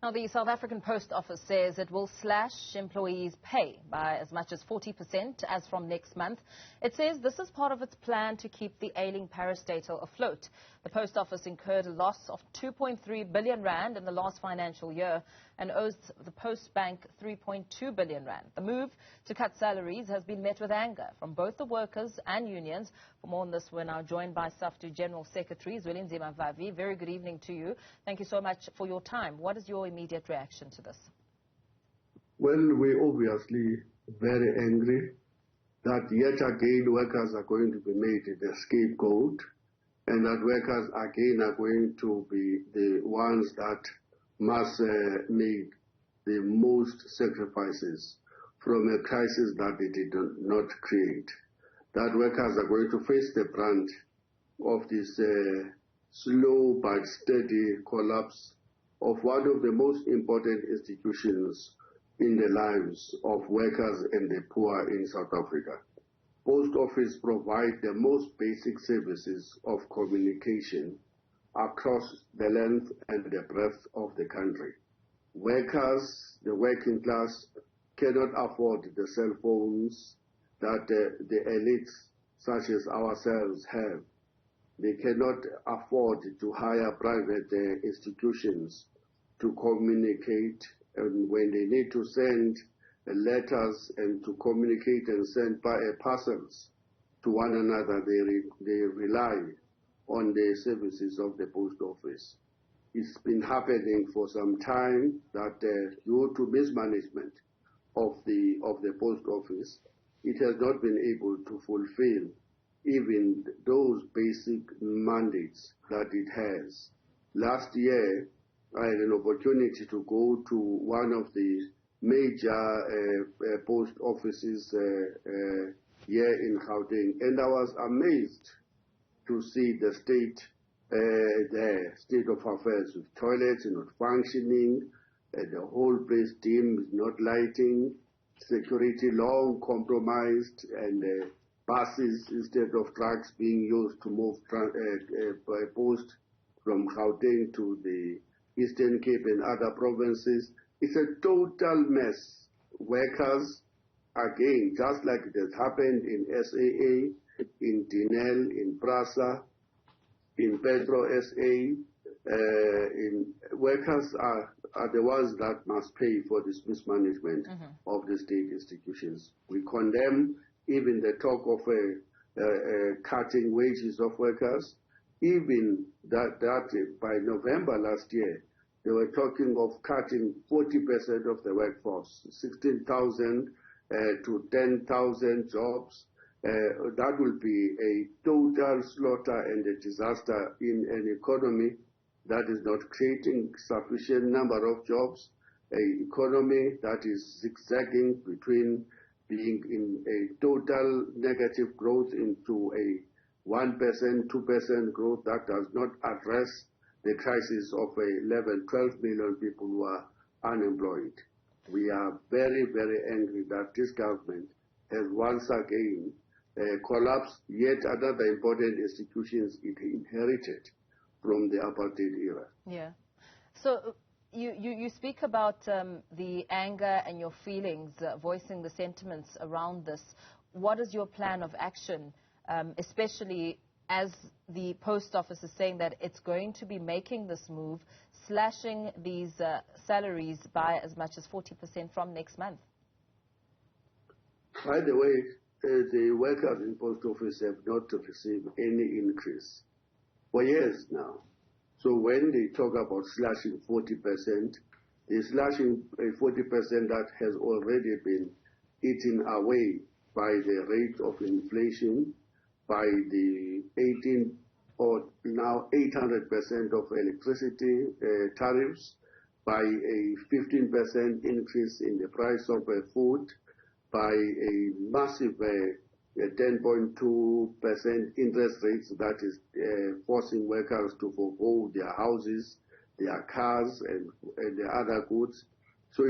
Now, the South African Post Office says it will slash employees' pay by as much as 40% as from next month. It says this is part of its plan to keep the ailing parastatal afloat. The Post Office incurred a loss of 2.3 billion rand in the last financial year and owes the Post Bank 3.2 billion rand. The move to cut salaries has been met with anger from both the workers and unions. For more on this, we're now joined by Saftu General Secretary Zwelinzima Vavi. Very good evening to you. Thank you so much for your time. What is your immediate reaction to this? Well, we're obviously very angry that yet again workers are going to be made the scapegoat, and that workers again are going to be the ones that must make the most sacrifices from a crisis that they did not create. That workers are going to face the brunt of this slow but steady collapse of one of the most important institutions in the lives of workers and the poor in South Africa. Post Office provide the most basic services of communication across the length and the breadth of the country. Workers, the working class, cannot afford the cell phones that the elites such as ourselves have. They cannot afford to hire private institutions to communicate, and when they need to send letters and to communicate and send parcels to one another, they rely on the services of the Post Office. It's been happening for some time that due to mismanagement of the Post Office, it has not been able to fulfill even those basic mandates that it has. Last year, I had an opportunity to go to one of the major post offices here in Gauteng, and I was amazed to see the state of affairs, with toilets not functioning, the whole place dim, not lighting, security long compromised, and buses instead of trucks being used to move by post from Gauteng to the Eastern Cape and other provinces. It's a total mess. Workers, again, just like it has happened in SAA, in Dinel, in Prasa, in Petro SA, workers are the ones that must pay for this mismanagement of the state institutions. We condemn even the talk of cutting wages of workers, even that by November last year, they were talking of cutting 40% of the workforce, 16,000 to 10,000 jobs. That will be a total slaughter and a disaster in an economy that is not creating sufficient number of jobs, an economy that is zigzagging between being in a total negative growth into a 1%, 2% growth that does not address the crisis of 11, 12 million people who are unemployed. We are very, very angry that this government has once again collapsed yet another important institutions it inherited from the apartheid era. Yeah. So you speak about the anger and your feelings, voicing the sentiments around this. What is your plan of action, especially as the Post Office is saying that it's going to be making this move, slashing these salaries by as much as 40% from next month? By the way, the workers in Post Office have not received any increase for years now. So when they talk about slashing 40%, they're slashing 40% that has already been eaten away by the rate of inflation, by the 18 or now 800% of electricity tariffs, by a 15% increase in the price of food, by a massive 10.2% interest rates that is forcing workers to forgo their houses, their cars, and the other goods. So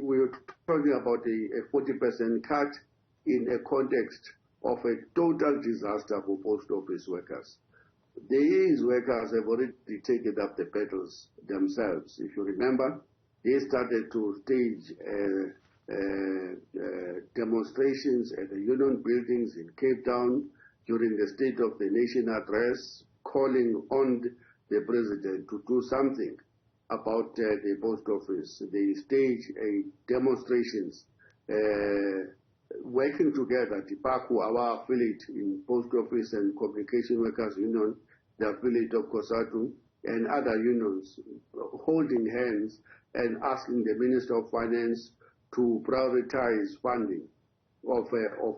we're talking about a 40% cut in a context of a total disaster for Post Office workers. These workers have already taken up the battles themselves. If you remember, they started to stage demonstrations at the union buildings in Cape Town during the State of the Nation address, calling on the president to do something about the post office. They staged demonstrations working together, TIPACU, our affiliate in Post Office and Communication Workers Union, the affiliate of COSATU, and other unions, holding hands and asking the Minister of Finance to prioritize funding of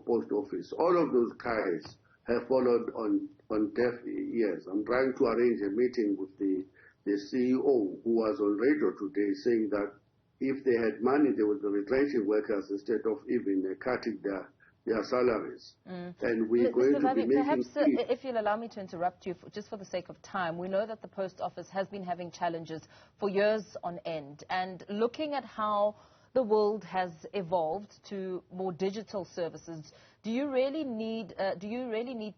Post Office. All of those guys have followed on deaf ears. I'm trying to arrange a meeting with the CEO who was on radio today saying that if they had money, they would be retrenching workers instead of even cutting their salaries. And we're going to be making... Perhaps, if you'll allow me to interrupt you, just for the sake of time, we know that the Post Office has been having challenges for years on end. And looking at how the world has evolved to more digital services, do you really need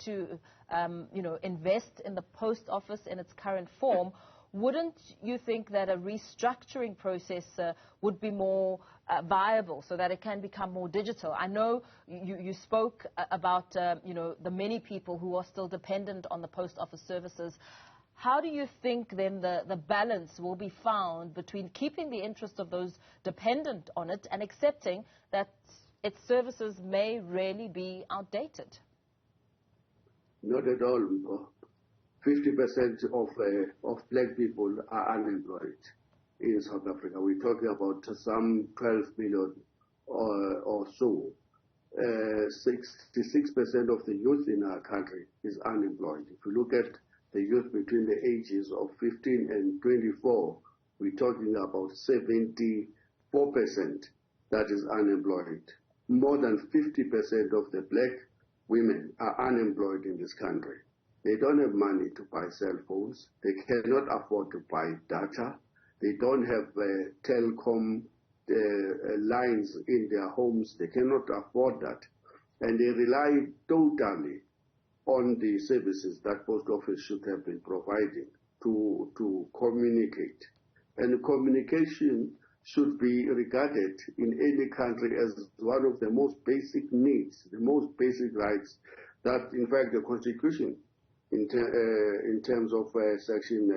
to invest in the Post Office in its current form? Wouldn't you think that a restructuring process would be more viable so that it can become more digital? I know you spoke about the many people who are still dependent on the Post Office services. How do you think then the balance will be found between keeping the interest of those dependent on it and accepting that its services may really be outdated? Not at all. 50% of black people are unemployed in South Africa. We're talking about some 12 million or so. 66% of the youth in our country is unemployed. If you look at the youth between the ages of 15 and 24, we're talking about 74% that is unemployed. More than 50% of the black women are unemployed in this country. They don't have money to buy cell phones. They cannot afford to buy data. They don't have telecom lines in their homes. They cannot afford that. And they rely totally on the services that Post Office should have been providing to communicate. And communication should be regarded in any country as one of the most basic needs, the most basic rights that, in fact, the Constitution in terms of Section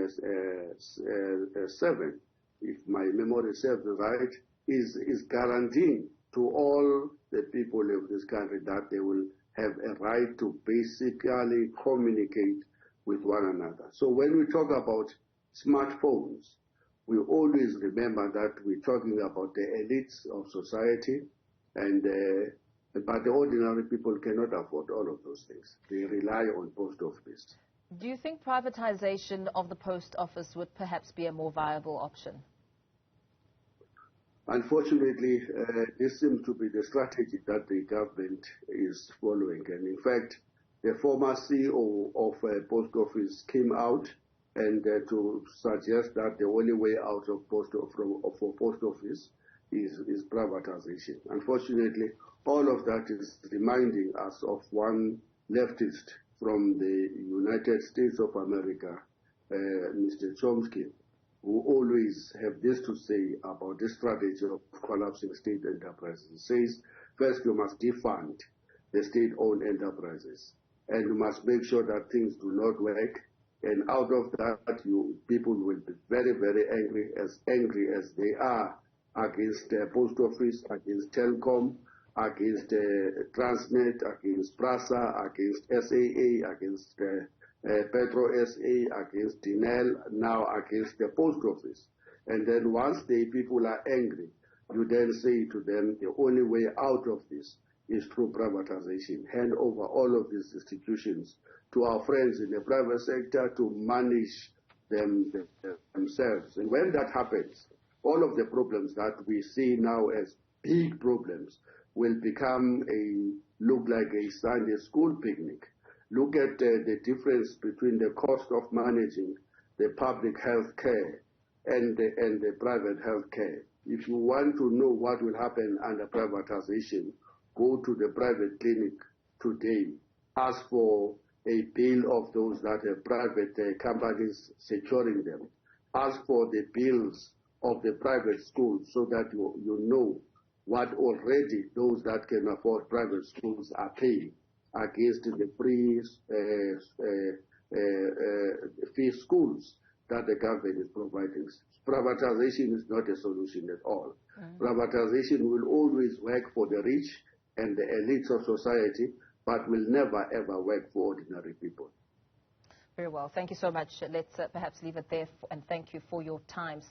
7, if my memory serves right, is guaranteeing to all the people of this country that they will have a right to basically communicate with one another. So when we talk about smartphones, we always remember that we're talking about the elites of society, but the ordinary people cannot afford all of those things. They rely on Post Office. Do you think privatization of the Post Office would perhaps be a more viable option? Unfortunately, this seems to be the strategy that the government is following. And in fact, the former CEO of Post Office came out and to suggest that the only way out of Post Office is privatization. Unfortunately, all of that is reminding us of one leftist from the United States of America, Mr. Chomsky, who always have this to say about this strategy of collapsing state enterprises. He says, first you must defund the state-owned enterprises, and you must make sure that things do not work, and out of that, people will be very, very angry as they are against the Post Office, against Telkom, against Transnet, against PRASA, against SAA, against Petro SA, against Dinel, now against the Post Office. And then once the people are angry, you then say to them, the only way out of this is through privatization. Hand over all of these institutions to our friends in the private sector to manage them themselves. And when that happens, all of the problems that we see now as big problems will look like a Sunday school picnic. Look at the difference between the cost of managing the public health care and the private health care. If you want to know what will happen under privatization, go to the private clinic today. Ask for a bill of those that have private companies securing them. Ask for the bills of the private schools so that you know what already those that can afford private schools are paying against the free free schools that the government is providing. Privatization is not a solution at all. Privatization will always work for the rich and the elites of society, but will never ever work for ordinary people. Very well. Thank you so much. Let's perhaps leave it there, and thank you for your time.